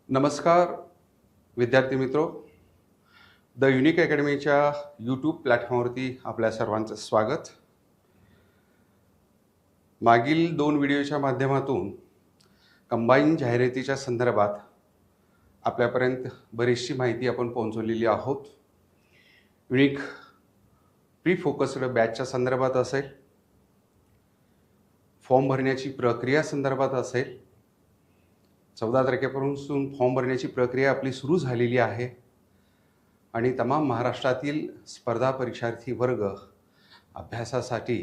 नमस्कार विद्यार्थी मित्रो, द युनिक अकॅडमीच्या यूट्यूब प्लॅटफॉर्मवरती आपल्या सर्वांचं स्वागत. मागील 2 व्हिडिओच्या माध्यमातून कंबाईन जाहिरातीच्या संदर्भात आपल्यापर्यंत बरीचशी माहिती आपण पोहोचवलेली आहोत. युनिक प्री फोकस्ड बॅचच्या संदर्भात असेल, फॉर्म भरण्याची प्रक्रिया संदर्भात असेल. 14 तारखेपासून फॉर्म भरण्याची प्रक्रिया आपली सुरू झालेली आहे आणि तमाम महाराष्ट्रातील स्पर्धा परीक्षार्थी वर्ग अभ्यासासाठी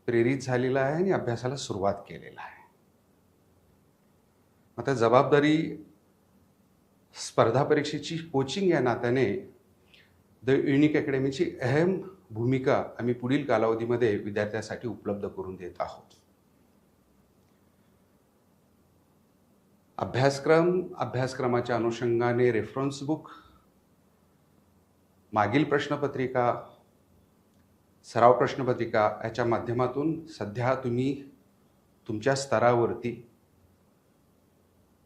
प्रेरित झालेला आहे आणि अभ्यासाला सुरुवात केलेला आहे. आता जबाबदारी स्पर्धा परीक्षेची कोचिंग या नात्याने द युनिक अकॅडमीची अहम भूमिका आम्ही पुढील कालावधीमध्ये विद्यार्थ्यांसाठी उपलब्ध करून देत आहोत. अभ्यासक्रमाच्या अनुषंगाने रेफरन्स बुक, मागील प्रश्नपत्रिका, सराव प्रश्नपत्रिका याच्या माध्यमातून सध्या तुम्ही तुमच्या स्तरावरती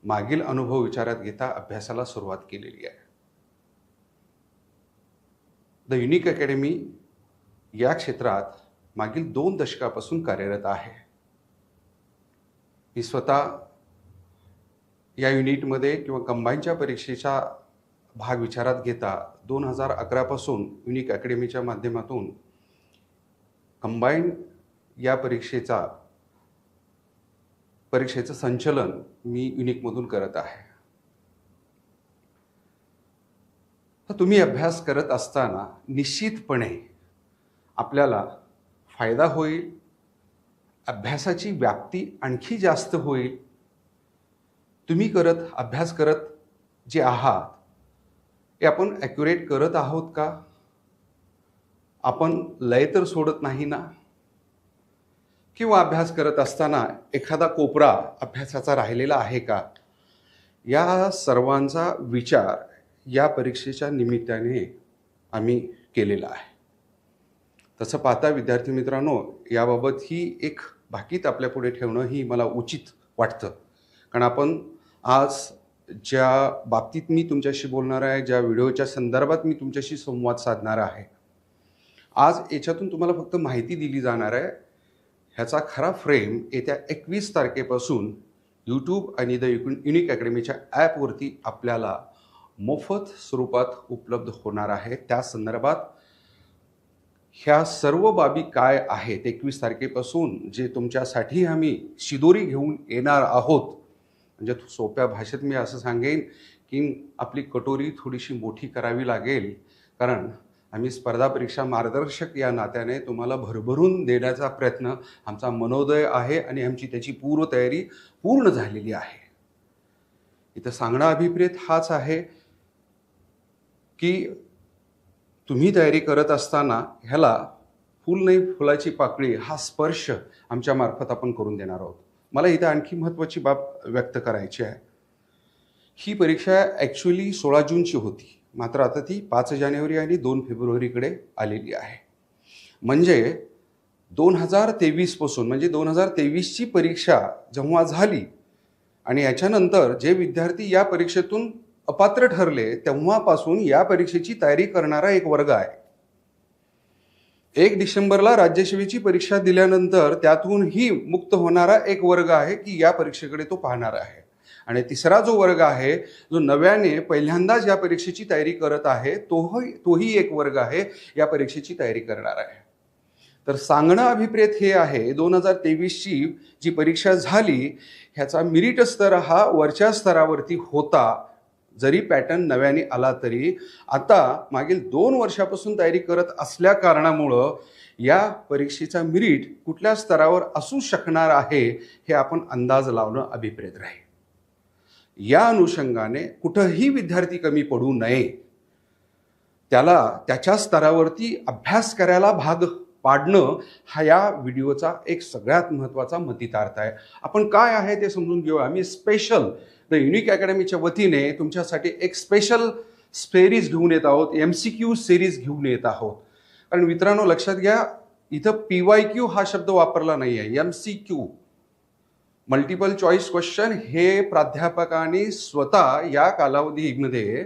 मागील अनुभव विचारात घेता अभ्यासाला सुरुवात केलेली आहे. द युनिक अकॅडमी या क्षेत्रात मागील 2 दशकापासून कार्यरत आहे. मी स्वतः या युनिटमध्ये किंवा कंबाईनच्या परीक्षेचा भाग विचारात घेता 2011 पासून युनिक अकॅडमीच्या माध्यमातून कंबाईन या परीक्षेचं संचलन मी युनिकमधून करत आहे. तर तुम्ही अभ्यास करत असताना निश्चितपणे आपल्याला फायदा होईल, अभ्यासाची व्याप्ती आणखी जास्त होईल. तुम्ही अभ्यास करत जे आहात ते आपण ॲक्युरेट करत आहोत का? आपण लय तर सोडत नाही ना? किंवा अभ्यास करत असताना एखादा कोपरा अभ्यासाचा राहिलेला आहे का? या सर्वांचा विचार या परीक्षेच्या निमित्ताने आम्ही केलेला आहे. तसं पाहता विद्यार्थी मित्रांनो, याबाबत ही एक भाकीत आपल्यापुढे ठेवणं ही मला उचित वाटतं. कारण आपण आज ज्या बाबतीत मी तुमच्याशी बोलणार आहे, ज्या व्हिडिओच्या संदर्भात मी तुमच्याशी संवाद साधणार आहे, आज याच्यातून तुम्हाला फक्त माहिती दिली जाणार आहे. ह्याचा खरा फ्रेम येत्या 21 तारखेपासून यूट्यूब आणि द युनिक अकॅडमीच्या ॲपवरती आपल्याला मोफत स्वरूपात उपलब्ध होणार आहे. त्या संदर्भात ह्या सर्व बाबी काय आहेत 21 तारखेपासून जे तुमच्यासाठी आम्ही शिदोरी घेऊन येणार आहोत. म्हणजे सोप्या भाषेत मी असं सांगेन की आपली कटोरी थोडीशी मोठी करावी लागेल, कारण आम्ही स्पर्धा परीक्षा मार्गदर्शक या नात्याने तुम्हाला भरभरून देण्याचा प्रयत्न आमचा मनोदय आहे आणि आमची त्याची पूर्वतयारी पूर्ण झालेली आहे. इथं सांगणं अभिप्रेत हाच आहे की तुम्ही तयारी करत असताना ह्याला फूल नाही फुलाची पाकळी हा स्पर्श आमच्या मार्फत आपण करून देणार आहोत. मला इथं आणखी महत्त्वाची बाब व्यक्त करायची आहे. ही परीक्षा ॲक्च्युली 16 जूनची होती, मात्र आता ती 5 जानेवारी आणि 2 फेब्रुवारीकडे आलेली आहे. म्हणजे 2023 पासून म्हणजे 2023ची परीक्षा जेव्हा झाली आणि याच्यानंतर जे विद्यार्थी या परीक्षेतून अपात्र ठरले तेव्हापासून या परीक्षेची तयारी करणारा एक वर्ग आहे. 1 डिसेंबरला राज्यसेवेची परीक्षा दिल्यानंतर त्यातूनही मुक्त होणारा एक वर्ग आहे की या परीक्षेकडे तो पाहणार आहे. आणि तिसरा जो वर्ग आहे जो नव्याने पहिल्यांदाच या परीक्षेची तयारी करत आहे तोही एक वर्ग आहे या परीक्षेची तयारी करणार आहे. तर सांगणं अभिप्रेत हे आहे 2023ची जी परीक्षा झाली ह्याचा मेरिट स्तर हा वरच्या स्तरावरती होता. जरी पॅटर्न नव्याने आला तरी आता मागील 2 वर्षापासून तयारी करत असल्या कारणामुळं या परीक्षेचा मेरिट कुठल्या स्तरावर असू शकणार आहे हे आपण अंदाज लावणं अभिप्रेत राहील. या अनुषंगाने कुठंही विद्यार्थी कमी पडू नये, त्याला त्याच्या स्तरावरती अभ्यास करायला भाग पाडणं हा या व्हिडिओचा एक सगळ्यात महत्त्वाचा मतितार्थ आहे. आपण काय आहे ते समजून घेऊ. आम्ही स्पेशल द युनिक अकॅडमीच्या वतीने तुमच्यासाठी एक स्पेशल सिरीज घेऊन येत आहोत, MCQ सिरीज घेऊन येत आहोत. कारण मित्रांनो लक्षात घ्या, इथं PYQ हा शब्द वापरला नाही आहे, MCQ मल्टिपल चॉईस क्वेश्चन हे प्राध्यापकांनी स्वतः या कालावधीमध्ये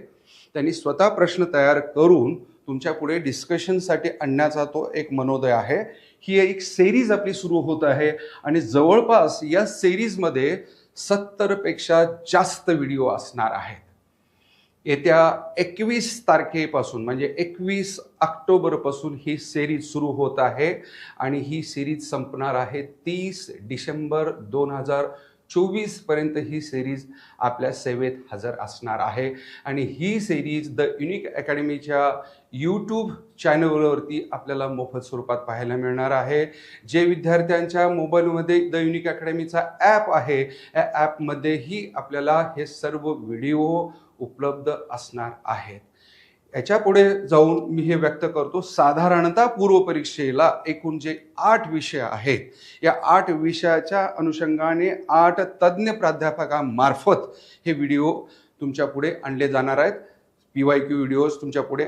त्यांनी स्वतः प्रश्न तयार करून तुमच्या पुढे डिस्कशनसाठी आणण्याचा तो एक मनोदय आहे. ही एक सिरीज आपली सुरू होत आहे आणि जवळपास या सिरीजमध्ये 70 पेक्षा जास्त व्हिडिओ असणार आहेत. येत्या 21 तारखेपासून म्हणजे 21 ऑक्टोबरपासून ही सिरीज सुरू होत आहे आणि ही सिरीज संपणार आहे 30 डिसेंबर 2024 पर्यंत. ही सिरीज आपल्या सेवेत हजर असणार आहे आणि ही सिरीज द युनिक अकॅडमीच्या यूट्यूब चॅनलवरती आपल्याला मोफत स्वरूपात पाहायला मिळणार आहे. जे विद्यार्थ्यांच्या मोबाईलमध्ये द युनिक अकॅडमीचा ॲप आहे, या ॲपमध्येही आपल्याला हे सर्व व्हिडिओ उपलब्ध असणार आहेत. याच्या पुढे जाऊन मी हे व्यक्त करतो, साधारणतः पूर्वपरीक्षेला एकूण जे 8 विषय आहेत, या 8 विषयाच्या अनुषंगाने 8 तज्ज्ञ प्राध्यापकांमार्फत हे व्हिडिओ तुमच्या पुढे आणले जाणार आहेत. PYQ व्हिडिओज तुमच्या पुढे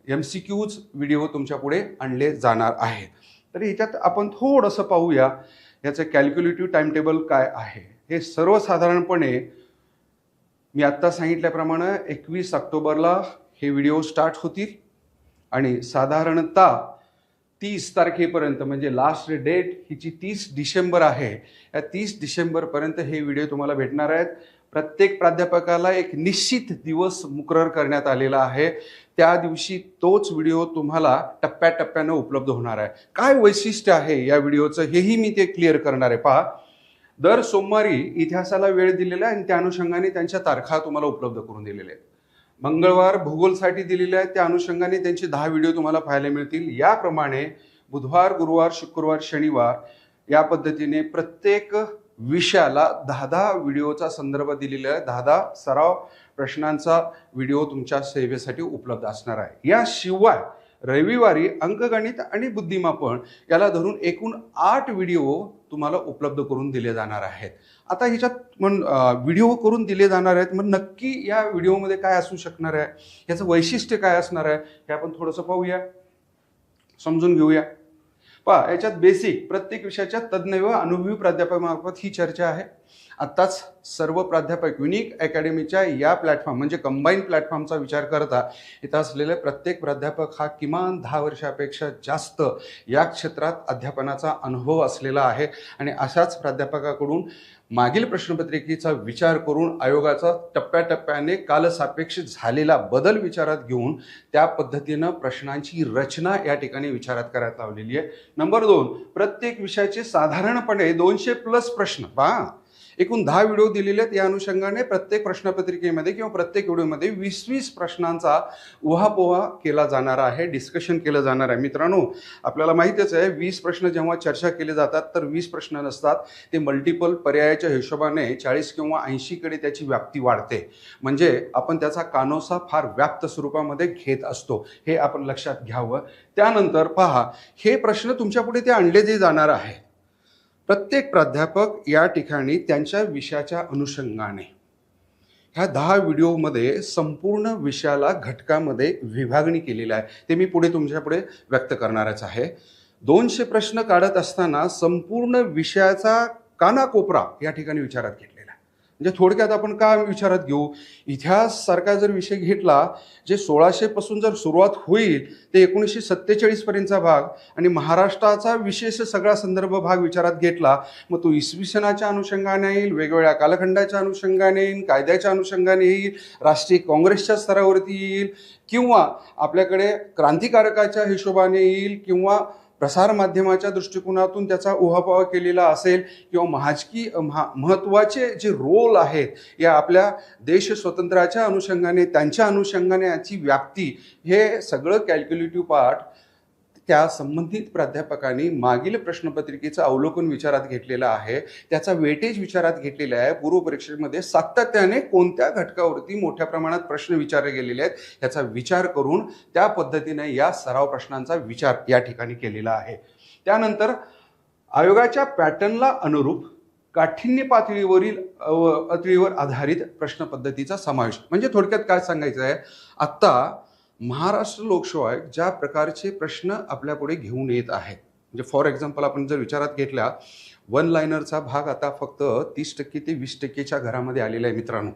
MCQज व्हिडिओ तुमच्या पुढे आणले जाणार आहेत. तर याच्यात आपण थोडंसं पाहूया याचं कॅल्क्युलेटिव्ह टाइम टेबल काय आहे. हे सर्वसाधारणपणे मी आत्ता सांगितल्याप्रमाणे 21 ऑक्टोबरला हे व्हिडिओ स्टार्ट होतील आणि साधारणतः 30 तारखेपर्यंत म्हणजे लास्ट डेट हिची 30 डिसेंबर आहे. या 30 डिसेंबरपर्यंत हे व्हिडिओ तुम्हाला भेटणार आहेत. प्रत्येक प्राध्यापकाला एक निश्चित दिवस मुकरर करण्यात आलेला आहे. त्या दिवशी तोच व्हिडिओ तुम्हाला टप्प्याटप्प्यानं उपलब्ध होणार आहे. काय वैशिष्ट्य आहे या व्हिडिओचं हेही मी ते क्लिअर करणार आहे. पहा, दर सोमवारी इतिहासाला वेळ दिलेला आहे आणि त्या अनुषंगाने त्यांच्या तारखा तुम्हाला उपलब्ध करून दिलेल्या आहेत. मंगळवार भूगोलसाठी दिलेले आहेत, त्या अनुषंगाने त्यांचे 10 व्हिडिओ तुम्हाला पाहायला मिळतील. याप्रमाणे बुधवार, गुरुवार, शुक्रवार, शनिवार या पद्धतीने प्रत्येक विषयाला 10 व्हिडिओचा संदर्भ दिलेला आहे. 10 सराव प्रश्नांचा व्हिडिओ तुमच्या सेवेसाठी उपलब्ध असणार आहे. याशिवाय रविवारी अंकगणित आणि बुद्धिमापन याला धरून एकूण 8 व्हिडिओ तुम्हाला उपलब्ध करून दिले जाणार आहेत. आता ह्याच्यात व्हिडिओ करून दिले जाणार आहेत, मग नक्की या व्हिडिओमध्ये काय असू शकणार आहे, याचं वैशिष्ट्य काय असणार आहे हे आपण थोडंसं पाहूया, समजून घेऊया. पहा, याच्यात बेसिक प्रत्येक विषयाच्या तज्ज्ञ व अनुभवी प्राध्यापकामार्फत ही चर्चा आहे. आत्ताच सर्व प्राध्यापक युनिक अकॅडमीच्या या प्लॅटफॉर्म म्हणजे कंबाईन प्लॅटफॉर्मचा विचार करता इथं असलेले प्रत्येक प्राध्यापक हा किमान 10 वर्षापेक्षा जास्त या क्षेत्रात अध्यापनाचा अनुभव असलेला आहे आणि अशाच प्राध्यापकाकडून मागील प्रश्नपत्रिकेचा विचार करून आयोगाचा टप्प्याटप्प्याने कालसापेक्ष झालेला बदल विचारात घेऊन त्या पद्धतीनं प्रश्नांची रचना या ठिकाणी विचारात करायला लावलेली आहे. नंबर 2, प्रत्येक विषयाचे साधारणपणे 200+ प्रश्न. पहा, एकूण 10 व्हिडिओ दिलेले आहेत. या अनुषंगाने प्रत्येक प्रश्नपत्रिकेमध्ये किंवा प्रत्येक व्हिडिओमध्ये 20-20 प्रश्नांचा उहापोहा केला जाणार आहे, डिस्कशन केलं जाणार आहे. मित्रांनो, आपल्याला माहितीच आहे 20 प्रश्न जेव्हा चर्चा केले जातात तर 20 प्रश्न नसतात, ते मल्टिपल पर्यायाच्या हिशोबाने 40 किंवा 80 कडे त्याची व्याप्ती वाढते. म्हणजे आपण त्याचा कानोसा फार व्याप्त स्वरूपामध्ये घेत असतो, हे आपण लक्षात घ्यावं. त्यानंतर पहा, हे प्रश्न तुमच्या पुढे ते आणले जे जाणार आहे. प्रत्येक प्राध्यापक या ठिकाणी त्यांच्या विषयाच्या अनुषंगाने ह्या 10 व्हिडिओमध्ये संपूर्ण विषयाला घटकामध्ये विभागणी केलेली आहे. ते मी पुढे तुमच्या पुढे व्यक्त करणारच आहे. 200 प्रश्न काढत असताना संपूर्ण विषयाचा कानाकोपरा या ठिकाणी विचारात घेतलेला आहे. म्हणजे थोडक्यात आपण काय विचारात घेऊ, इतिहास सारखा जर विषय घेतला, जे 1600 पासून जर सुरुवात होईल ते 1947 पर्यंतचा भाग आणि महाराष्ट्राचा विशेष सगळा संदर्भ भाग विचारात घेतला, मग तो इसवी सनाच्या अनुषंगाने येईल, वेगवेगळ्या कालखंडाच्या अनुषंगाने येईल, कायद्याच्या अनुषंगाने येईल, राष्ट्रीय काँग्रेसच्या स्तरावरती येईल, किंवा आपल्याकडे क्रांतिकारकाच्या हिशोबाने येईल, किंवा प्रसार माध्यमाच्या दृष्टिकोनातून त्याचा उहापोह केलेला असेल, किंवा महत्त्वाचे जे रोल आहेत या आपल्या देश स्वातंत्र्याच्या अनुषंगाने, त्यांच्या अनुषंगाने याची व्याप्ती, हे सगळं कॅल्क्युलेटिव्ह पार्ट त्या संबंधित प्राध्यापकांनी मागील प्रश्नपत्रिकेचं अवलोकन विचारात घेतलेलं आहे, त्याचा वेटेज विचारात घेतलेला आहे. पूर्वपरीक्षेमध्ये सातत्याने कोणत्या घटकावरती मोठ्या प्रमाणात प्रश्न विचारले गेलेले आहेत याचा विचार करून त्या पद्धतीने या सराव प्रश्नांचा विचार या ठिकाणी केलेला आहे. त्यानंतर आयोगाच्या पॅटर्नला अनुरूप काठिण्य पातळीवर आधारित प्रश्न पद्धतीचा समावेश. म्हणजे थोडक्यात काय सांगायचं आहे, आत्ता महाराष्ट्र लोकसेवा आयोग ज्या प्रकारचे प्रश्न आपल्यापुढे घेऊन येत आहेत, म्हणजे फॉर एक्झाम्पल आपण जर विचारात घेतला, वन लायनरचा भाग आता फक्त 30% ते 20%च्या घरामध्ये आलेला आहे मित्रांनो.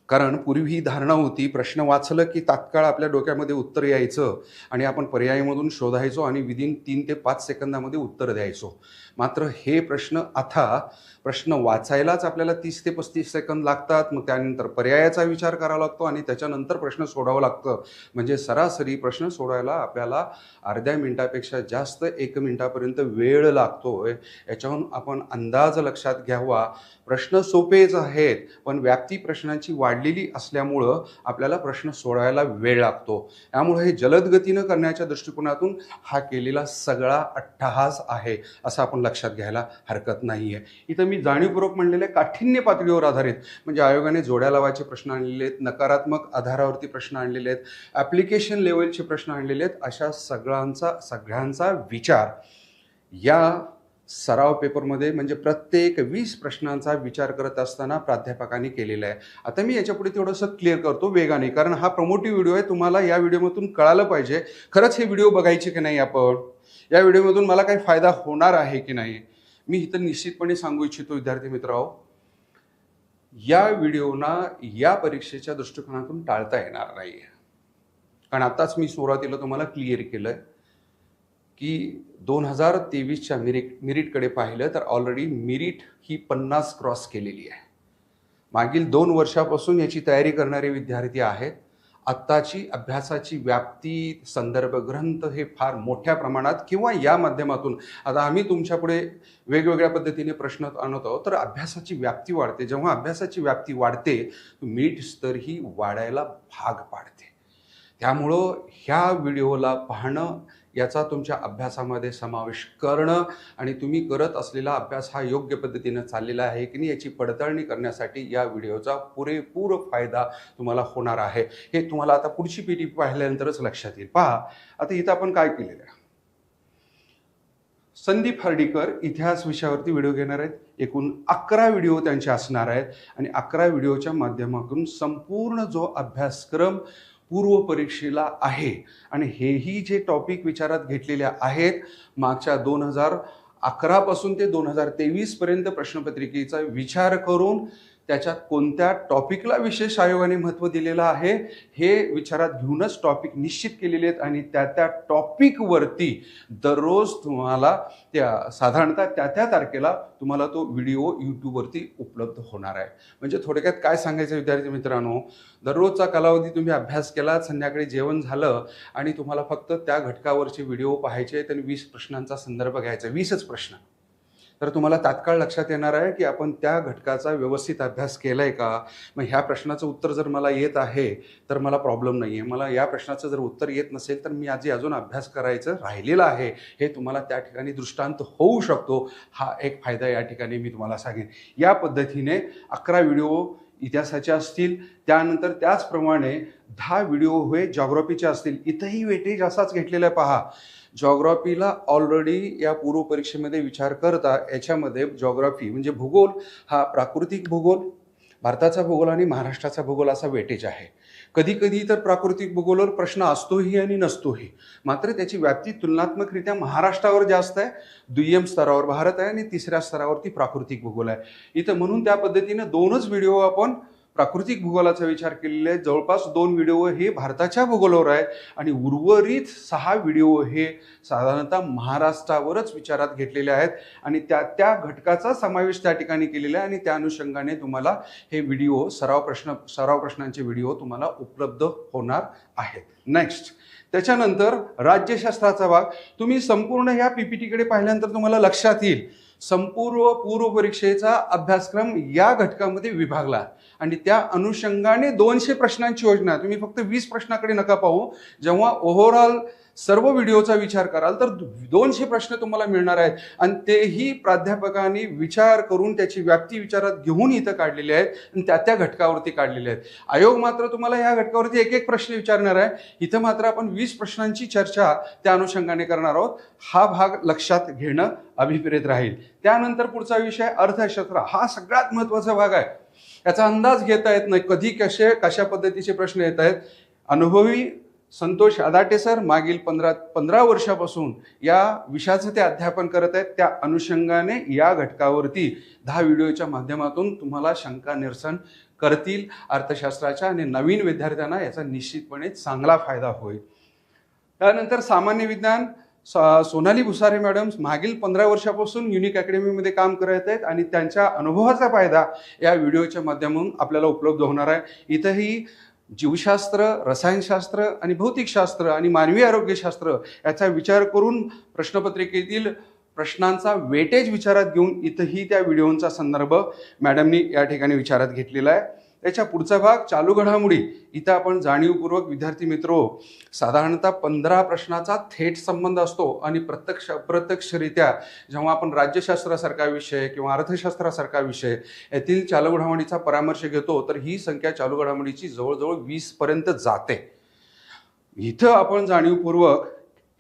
कारण पूर्वी ही धारणा होती, प्रश्न वाचलं की तात्काळ आपल्या डोक्यामध्ये उत्तर यायचं आणि आपण पर्यायामधून शोधायचो आणि विदिन 3 ते 5 सेकंदामध्ये उत्तर द्यायचो. मात्र हे प्रश्न वाचायलाच आपल्याला 30 ते 35 सेकंद लागतात. मग त्यानंतर पर्यायाचा विचार करावा लागतो आणि त्याच्यानंतर प्रश्न सोडावं लागतं. म्हणजे सरासरी प्रश्न सोडवायला आपल्याला अर्ध्या मिनिटापेक्षा जास्त 1 मिनिटापर्यंत वेळ लागतोय. याच्याहून आपण अंदाज लक्षात घ्यावा. प्रश्न सोपेच आहेत, पण व्याप्ती प्रश्नांची वाढलेली असल्यामुळं आपल्याला प्रश्न सोडवायला वेळ लागतो. त्यामुळे हे जलद गतीनं करण्याच्या दृष्टिकोनातून हा केलेला सगळा अट्टहास आहे, असं आपण लक्षात घ्यायला हरकत नाही आहे. इथं मी जाणीवपूर्वक म्हणलेल्या काठिण्य पातळीवर आधारित म्हणजे आयोगाने जोड्या लावायचे प्रश्न आणलेले आहेत, नकारात्मक आधारावरती प्रश्न आणलेले आहेत, ॲप्लिकेशन लेवलचे प्रश्न आणलेले आहेत. अशा सगळ्यांचा विचार या सराव पेपरमध्ये म्हणजे प्रत्येक 20 प्रश्नांचा विचार करत असताना प्राध्यापकांनी केलेला आहे. आता मी याच्यापुढे थोडंसं क्लिअर करतो वेगाने, कारण हा प्रमोटिव्ह व्हिडिओ आहे. तुम्हाला या व्हिडिओमधून कळालं पाहिजे खरंच हे व्हिडिओ बघायचे की नाही, आपण या व्हिडिओमधून मला काही फायदा होणार आहे की नाही. मी इथं निश्चितपणे सांगू इच्छितो विद्यार्थी मित्रांनो, या व्हिडिओना या परीक्षेच्या दृष्टिकोनातून टाळता येणार नाही. कारण आताच मी सुरुवातीला तुम्हाला क्लिअर केलं की 2023च्या मिरिटकडे पाहिलं तर ऑलरेडी मिरिट ही 50 क्रॉस केलेली आहे. मागील 2 वर्षापासून याची तयारी करणारे विद्यार्थी आहेत. आत्ताची अभ्यासाची व्याप्ती, संदर्भ ग्रंथ हे फार मोठ्या प्रमाणात किंवा या माध्यमातून आता आम्ही तुमच्यापुढे वेगवेगळ्या पद्धतीने प्रश्न आणत आहोत, तर अभ्यासाची व्याप्ती वाढते. जेव्हा अभ्यासाची व्याप्ती वाढते, मिरिट स्तर ही वाढायला भाग पाडते. त्यामुळं ह्या व्हिडिओला पाहणं, याचा तुमच्या अभ्यासामध्ये समावेश करणं आणि तुम्ही करत असलेला अभ्यास हा योग्य पद्धतीनं चाललेला आहे की नाही याची पडताळणी करण्यासाठी या व्हिडिओचा पुरेपूर फायदा तुम्हाला होणार आहे. हे तुम्हाला आता पुढची पिढी पाहिल्यानंतरच लक्षात येईल. पहा, आता इथं आपण काय केलेलं आहे. संदीप हर्डीकर इतिहास विषयावरती व्हिडिओ घेणार आहेत. एकूण 11 व्हिडिओ त्यांचे असणार आहेत आणि 11 व्हिडिओच्या माध्यमातून संपूर्ण जो अभ्यासक्रम पूर्व परीक्षेला आहे आणि हेही जे टॉपिक विचारात घेतलेले आहेत, मागच्या 2011 पासून ते 2023 पर्यंत प्रश्नपत्रिकेचा विचार करून त्याच्यात कोणत्या टॉपिकला विशेष आयोगाने महत्त्व दिलेलं आहे हे विचारात घेऊनच टॉपिक निश्चित केलेले आहेत आणि त्या टॉपिकवरती दररोज तुम्हाला साधारणतः त्या तारखेला तुम्हाला तो व्हिडिओ यूट्यूबवरती उपलब्ध होणार आहे. म्हणजे थोडक्यात काय सांगायचं विद्यार्थी मित्रांनो, दररोजचा कालावधी तुम्ही अभ्यास केला, संध्याकाळी जेवण झालं आणि तुम्हाला फक्त त्या घटकावरचे व्हिडिओ पाहायचे आहेत आणि 20 प्रश्नांचा संदर्भ घ्यायचा, 20च प्रश्न, तर तुम्हाला तात्काळ लक्षात येणार आहे की आपण त्या घटकाचा व्यवस्थित अभ्यास केला आहे का. मग ह्या प्रश्नाचं उत्तर जर मला येत आहे तर मला प्रॉब्लेम नाही आहे. मला या प्रश्नाचं जर उत्तर येत नसेल तर मी अजून अभ्यास करायचं राहिलेलं आहे, हे तुम्हाला त्या ठिकाणी दृष्टांत होऊ शकतो. हा एक फायदा या ठिकाणी मी तुम्हाला सांगेन. या पद्धतीने 11 व्हिडिओ इतिहासाचे असतील, त्यानंतर त्याचप्रमाणे 10 व्हिडिओ हे जॉग्राफीचे असतील. इथंही वेटेज असाच घेतलेला आहे. पहा, जॉग्राफीला ऑलरेडी या पूर्व परीक्षेमध्ये विचार करता याच्यामध्ये जॉग्राफी म्हणजे भूगोल हा प्राकृतिक भूगोल, भारताचा भूगोल आणि महाराष्ट्राचा भूगोल असा वेटेज आहे. कधी कधी तर प्राकृतिक भूगोलावर प्रश्न असतोही आणि नसतोही, मात्र त्याची व्याप्ती तुलनात्मकरित्या महाराष्ट्रावर जास्त आहे. दुय्यम स्तरावर भारत आहे आणि तिसऱ्या स्तरावरती प्राकृतिक भूगोल आहे. इथं म्हणून त्या पद्धतीनं 2च व्हिडिओ आपण प्राकृतिक भूगोलाचा विचार केलेला आहे. जवळपास 2 व्हिडिओ हे भारताच्या भूगोलावर आहेत आणि उर्वरित 6 व्हिडिओ हे साधारणतः महाराष्ट्रावरच विचारात घेतलेले आहेत आणि त्या घटकाचा समावेश त्या ठिकाणी केलेला आहे आणि त्या अनुषंगाने तुम्हाला हे व्हिडिओ सराव प्रश्नांचे व्हिडिओ तुम्हाला उपलब्ध होणार आहेत. नेक्स्ट, त्याच्यानंतर राज्यशास्त्राचा भाग तुम्ही संपूर्ण ह्या पीपीटीकडे पाहिल्यानंतर तुम्हाला लक्षात येईल संपूर्ण पूर्व परीक्षेचा अभ्यासक्रम या घटकामध्ये विभागला आणि त्या अनुषंगाने 200 प्रश्नांची योजना. तुम्ही फक्त 20 प्रश्नाकडे नका पाहू. जेव्हा ओव्हरऑल सर्व व्हिडिओचा विचार कराल तर 200 प्रश्न तुम्हाला मिळणार आहेत आणि तेही प्राध्यापकांनी विचार करून त्याची व्याप्ती विचारात घेऊन इथं काढलेले आहेत आणि त्या घटकावरती काढलेले आहेत. आयोग मात्र तुम्हाला ह्या घटकावरती एक प्रश्न विचारणार आहे. इथं मात्र आपण 20 प्रश्नांची चर्चा त्या अनुषंगाने करणार आहोत. हा भाग लक्षात घेणं अभिप्रेत राहील. त्यानंतर पुढचा विषय अर्थशास्त्र. हा सगळ्यात महत्त्वाचा भाग आहे. याचा अंदाज घेता येत नाही कधी कशा पद्धतीचे प्रश्न येत आहेत. अनुभवी संतोष अदाटे सर मागील 15 वर्षापासून या विषयाचं ते अध्यापन करत आहेत. त्या अनुषंगाने या घटकावरती 10 व्हिडिओच्या माध्यमातून तुम्हाला शंका निरसन करतील. अर्थशास्त्राच्या आणि नवीन विद्यार्थ्यांना याचा निश्चितपणे चांगला फायदा होईल. त्यानंतर सामान्य विज्ञान सोनाली भुसारे मॅडम मागील 15 वर्षापासून युनिक अकॅडमीमध्ये काम करत आहेत आणि त्यांच्या अनुभवाचा फायदा या व्हिडिओच्या माध्यमातून आपल्याला उपलब्ध होणार आहे. इथंही जीवशास्त्र, रसायनशास्त्र आणि भौतिकशास्त्र आणि मानवी आरोग्यशास्त्र याचा विचार करून प्रश्नपत्रिकेतील प्रश्नांचा वेटेज विचारात घेऊन इथंही त्या व्हिडिओंचा संदर्भ मॅडमनी या ठिकाणी विचारात घेतलेला आहे. त्याच्या पुढचा भाग चालू घडामोडी. इथं आपण जाणीवपूर्वक विद्यार्थी मित्रो साधारणतः 15 प्रश्नाचा थेट संबंध असतो आणि प्रत्यक्षरित्या जेव्हा आपण राज्यशास्त्रासारखा विषय किंवा अर्थशास्त्रासारखा विषय यातील चालू घडामोडीचा परामर्श घेतो तर ही संख्या चालू घडामोडीची जवळजवळ 20 पर्यंत जाते. इथं आपण जाणीवपूर्वक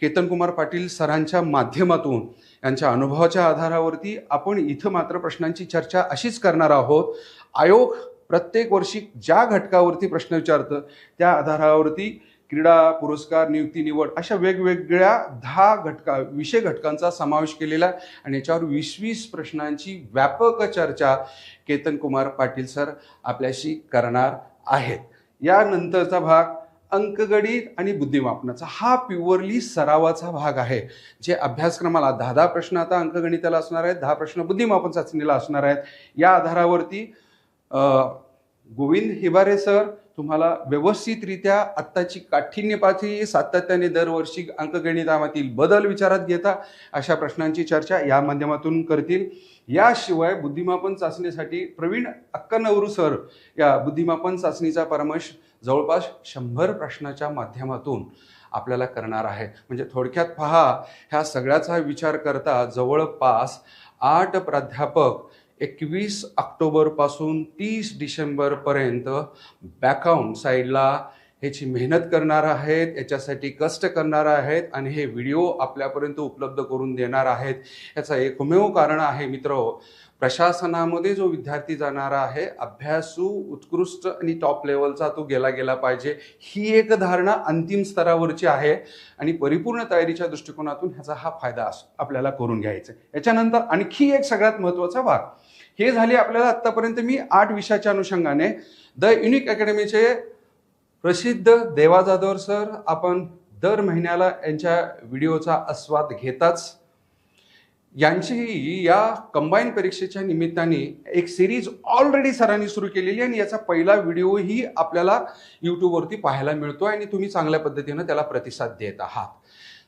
केतन कुमार पाटील सरांच्या माध्यमातून यांच्या अनुभवाच्या आधारावरती आपण इथं मात्र प्रश्नांची चर्चा अशीच करणार आहोत. आयोग प्रत्येक वर्षी ज्या घटकावरती प्रश्न विचारतं त्या आधारावरती क्रीडा, पुरस्कार, नियुक्ती, निवड अशा वेगवेगळ्या 10 विषय घटकांचा समावेश केलेला आहे आणि याच्यावर 20 प्रश्नांची व्यापक चर्चा केतन कुमार पाटील सर आपल्याशी करणार आहेत. यानंतरचा भाग अंकगणित आणि बुद्धिमापनाचा. हा प्युअरली सरावाचा भाग आहे. जे अभ्यासक्रमाला 10 प्रश्न आता अंकगणिताला असणार आहेत, 10 प्रश्न बुद्धिमापन चाचणीला असणार आहेत. या आधारावरती गोविंद हिबारे सर तुम्हाला व्यवस्थितरित्या आत्ताची काठिण्य पातळी सातत्याने दरवर्षी अंकगणितामधील बदल विचारात घेता अशा प्रश्नांची चर्चा या माध्यमातून करतील. याशिवाय बुद्धिमापन चाचणीसाठी प्रवीण अक्कनवरू सर या बुद्धिमापन चाचणीचा परामर्श जवळपास 100 प्रश्नाच्या माध्यमातून आपल्याला करणार आहे. म्हणजे थोडक्यात पहा, ह्या सगळ्याचा विचार करता जवळपास 8 प्राध्यापक 21 ऑक्टोबरपासून 30 डिसेंबरपर्यंत बॅकग्राऊंड साईडला ह्याची मेहनत करणार आहेत, याच्यासाठी कष्ट करणार आहेत आणि हे व्हिडिओ आपल्यापर्यंत उपलब्ध करून देणार आहेत. याचं एकमेव कारण आहे मित्र, प्रशासनामध्ये जो विद्यार्थी जाणारा आहे अभ्यासू, उत्कृष्ट आणि टॉप लेवलचा तो गेला पाहिजे, ही एक धारणा अंतिम स्तरावरची आहे आणि परिपूर्ण तयारीच्या दृष्टिकोनातून ह्याचा हा फायदा आपल्याला करून घ्यायचा. याच्यानंतर आणखी एक सगळ्यात महत्त्वाचा भाग, हे झाले आपल्याला आत्तापर्यंत मी 8 विषयाच्या अनुषंगाने. द युनिक अकॅडमीचे प्रसिद्ध देवा जाधव सर आपण दर महिन्याला यांच्या व्हिडिओचा आस्वाद घेताच. यांची या कंबाईन परीक्षेच्या निमित्ताने एक सिरीज ऑलरेडी सरांनी सुरू केलेली आणि याचा पहिला व्हिडिओही आपल्याला यूट्यूबवरती पाहायला मिळतो आणि तुम्ही चांगल्या पद्धतीनं त्याला प्रतिसाद देत आहात.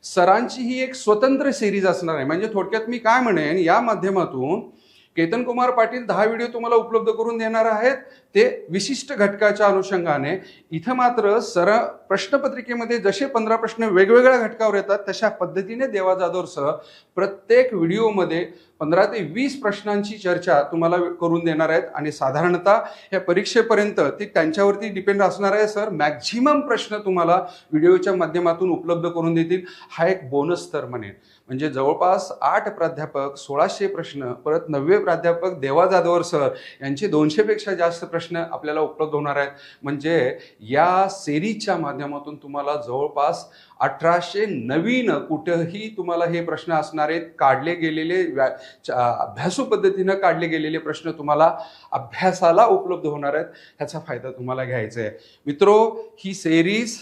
सरांची ही एक स्वतंत्र सिरीज असणार आहे. म्हणजे थोडक्यात मी काय म्हणेन, या माध्यमातून केतन कुमार पाटील 10 व्हिडिओ तुम्हाला उपलब्ध करून देणार आहेत, ते विशिष्ट घटकाच्या अनुषंगाने. इथं मात्र सर प्रश्नपत्रिकेमध्ये जसे 15 प्रश्न वेगवेगळ्या घटकावर येतात तशा पद्धतीने देवा जाधव सर प्रत्येक व्हिडिओमध्ये 15 ते 20 प्रश्नांची चर्चा तुम्हाला करून देणार आहेत आणि साधारणतः या परीक्षेपर्यंत ते त्यांच्यावरती डिपेंड असणार आहे. सर मॅक्झिमम प्रश्न तुम्हाला व्हिडिओच्या माध्यमातून उपलब्ध करून देतील. हा एक बोनस स्तर म्हणेन. म्हणजे जवळपास 8 प्राध्यापक 1600 प्रश्न, परत 90 प्राध्यापक देवा जाधव सर यांचे 200 पेक्षा जास्त प्रश्न आपल्याला उपलब्ध होणार आहेत. म्हणजे या सिरीजच्या माध्यमातून तुम्हाला जवळपास 1800 नवीन कुठेही तुम्हाला हे प्रश्न असणार आहेत. काढले गेलेले अभ्यासू पद्धतीनं काढले गेलेले प्रश्न तुम्हाला अभ्यासाला उपलब्ध होणार आहेत. ह्याचा फायदा तुम्हाला घ्यायचा आहे मित्रो. ही सिरीज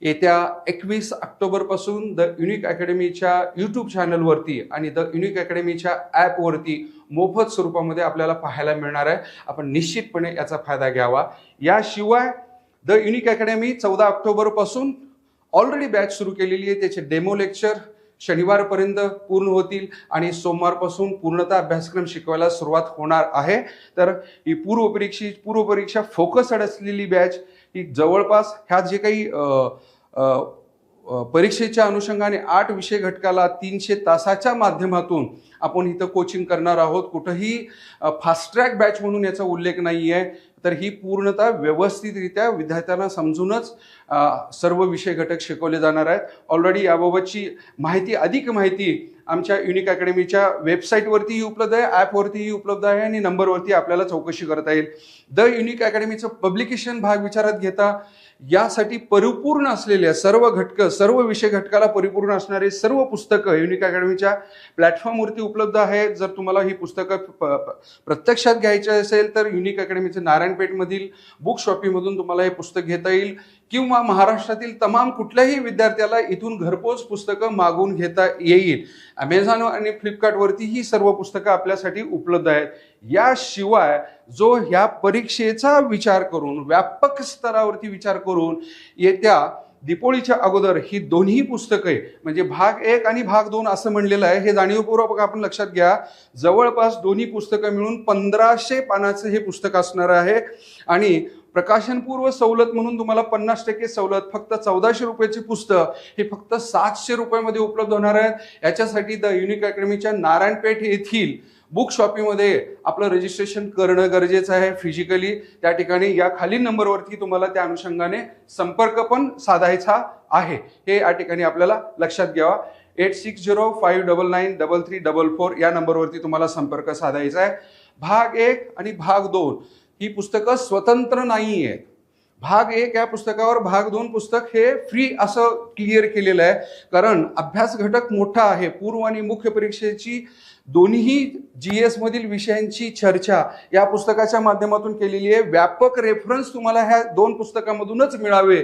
येत्या 21 ऑक्टोबरपासून द युनिक अकॅडमीच्या यूट्यूब चॅनलवरती आणि द युनिक अकॅडमीच्या ॲपवरती मोफत स्वरूपामध्ये आपल्याला पाहायला मिळणार आहे. आपण निश्चितपणे याचा फायदा घ्यावा. याशिवाय द युनिक अकॅडमी 14 ऑक्टोबरपासून ऑलरेडी बॅच सुरू केलेली आहे. त्याचे डेमो लेक्चर शनिवारपर्यंत पूर्ण होतील आणि सोमवारपासून पूर्णतः अभ्यासक्रम शिकवायला सुरुवात होणार आहे. तर ही पूर्वपरीक्षा फोकस्ड असलेली बॅच ही जवळपास ह्या जे काही परीक्षेच्या अनुषंगाने 8 विषय घटकाला 300 तासाच्या माध्यमातून आपण इथं कोचिंग करणार आहोत. कुठंही फास्ट ट्रॅक बॅच म्हणून याचा उल्लेख नाही आहे. तर ही पूर्णतः व्यवस्थितरित्या विद्यार्थ्यांना समजूनच सर्व विषय घटक शिकवले जाणार आहेत. ऑलरेडी याबाबतची अधिक माहिती आमच्या युनिक अकॅडमीच्या वेबसाईटवरतीही उपलब्ध आहे, ॲपवरतीही उपलब्ध आहे आणि नंबरवरती आपल्याला चौकशी करता येईल. द युनिक अकॅडमीचं पब्लिकेशन भाग विचारात घेता यासाठी परिपूर्ण असलेल्या सर्व घटकं, सर्व विषय घटकाला परिपूर्ण असणारे सर्व पुस्तकं युनिक अकॅडमीच्या प्लॅटफॉर्मवरती उपलब्ध आहेत. जर तुम्हाला ही पुस्तकं प्रत्यक्षात घ्यायची असेल तर युनिक अकॅडमीचे नारायणपेठमधील बुक शॉपीमधून तुम्हाला हे पुस्तक घेता येईल, किंवा महाराष्ट्रातील तमाम कुठल्याही विद्यार्थ्याला इथून घरपोच पुस्तकं मागवून घेता येईल. अमेझॉन आणि फ्लिपकार्टवरती ही सर्व पुस्तकं आपल्यासाठी उपलब्ध आहेत. याशिवाय जो ह्या परीक्षेचा विचार करून, व्यापक स्तरावरती विचार करून येत्या दीपोळीच्या अगोदर ही दोन्ही पुस्तके म्हणजे भाग 1 आणि भाग 2 असं म्हणलेलं आहे, हे जाणीवपूर्वक आपण लक्षात घ्या. जवळपास दोन्ही पुस्तकं मिळून 1500 पानाचं हे पुस्तक असणार आहे आणि प्रकाशनपूर्व सवलत म्हणून तुम्हाला 50% सवलत, फक्त 1400 रुपयाचे पुस्तक हे फक्त 700 रुपयामध्ये उपलब्ध होणार आहे. याच्यासाठी द युनिक अकॅडमीच्या नारायणपेठ येथील बुक शॉपीमध्ये आपलं रजिस्ट्रेशन करणं गरजेचं आहे फिजिकली. त्या ठिकाणी या खालील नंबरवरती तुम्हाला त्या अनुषंगाने संपर्क पण साधायचा आहे, हे या ठिकाणी आपल्याला लक्षात घ्यावा. 8605993344 या नंबरवरती तुम्हाला संपर्क साधायचा आहे. भाग 1 आणि भाग 2 ही पुस्तकं स्वतंत्र नाही आहेत. भाग 1 या पुस्तकावर भाग 2 पुस्तक हे फ्री असं क्लिअर केलेलं आहे, कारण अभ्यास घटक मोठा आहे. पूर्व आणि मुख्य परीक्षेची दोन्ही GS मधील विषयांची चर्चा या पुस्तकाच्या माध्यमातून केलेली आहे. व्यापक रेफरन्स तुम्हाला ह्या 2 पुस्तकामधूनच मिळावे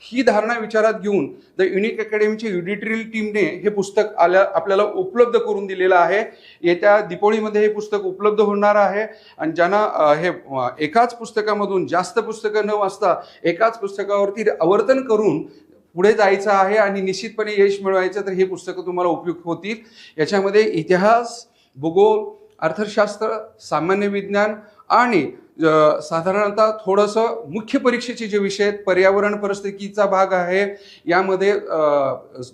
ही धारणा विचारात घेऊन द युनिक अकॅडमीच्या एडिटोरियल टीमने हे पुस्तक आपल्याला उपलब्ध करून दिलेलं आहे. येत्या दीपोळीमध्ये हे पुस्तक उपलब्ध होणार आहे आणि ज्यांना हे एकाच पुस्तकामधून जास्त पुस्तकं न वाचता एकाच पुस्तकावरती आवर्तन करून पुढे जायचं आहे आणि निश्चितपणे यश मिळवायचं, तर हे पुस्तकं तुम्हाला उपयुक्त होतील. याच्यामध्ये इतिहास, भूगोल, अर्थशास्त्र, सामान्य विज्ञान आणि साधारणतः थोडंसं मुख्य परीक्षेचे जे विषय आहेत, पर्यावरण परिस्थितीचा भाग आहे, यामध्ये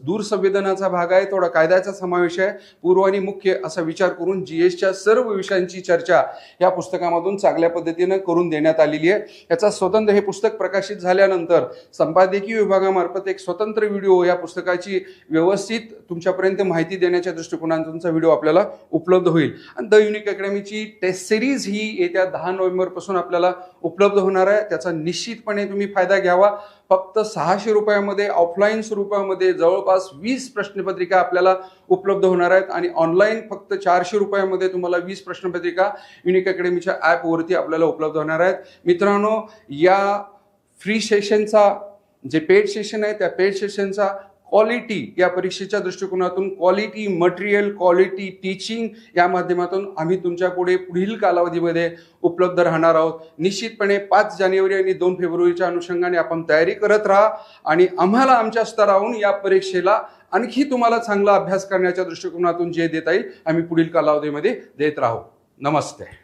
दूरसंवेदनाचा भाग आहे, थोडा कायद्याचा समावेश आहे. पूर्व आणि मुख्य असा विचार करून GSच्या सर्व विषयांची चर्चा या पुस्तकामधून चांगल्या पद्धतीनं करून देण्यात आलेली आहे. याचा स्वतंत्र हे पुस्तक प्रकाशित झाल्यानंतर संपादकीय विभागामार्फत एक स्वतंत्र व्हिडिओ या पुस्तकाची व्यवस्थित तुमच्यापर्यंत माहिती देण्याच्या दृष्टिकोनातूनचा व्हिडिओ आपल्याला उपलब्ध होईल. आणि द युनिक अकॅडमीची टेस्ट सिरीज ही येत्या 10 नोव्हेंबर पासून आपल्याला उपलब्ध होणार आहे. त्याचा निश्चितपणे तुम्ही फायदा घ्यावा. फक्त 600 रुपयामध्ये ऑफलाईन स्वरूपामध्ये जवळपास 20 प्रश्नपत्रिका आपल्याला उपलब्ध होणार आहेत आणि ऑनलाईन फक्त 400 रुपयामध्ये तुम्हाला 20 प्रश्नपत्रिका युनिक अकॅडमीच्या ॲपवरती आपल्याला उपलब्ध होणार आहेत. मित्रांनो, या फ्री सेशनचा जे पेड सेशन आहे त्या पेड सेशनचा क्वालिटी या परीक्षेच्या दृष्टिकोनातून क्वालिटी मटेरियल, क्वालिटी टीचिंग या माध्यमातून आम्ही तुमच्या पुढील कालावधीमध्ये उपलब्ध राहणार आहोत. निश्चितपणे 5 जानेवारी आणि 2 फेब्रुवारीच्या अनुषंगाने आपण तयारी करत राहा आणि आम्हाला आमच्या स्तरावरून या परीक्षेला आणखी तुम्हाला चांगला अभ्यास करण्याच्या दृष्टिकोनातून जे देता येईल आम्ही पुढील कालावधीमध्ये देत राहू. नमस्ते.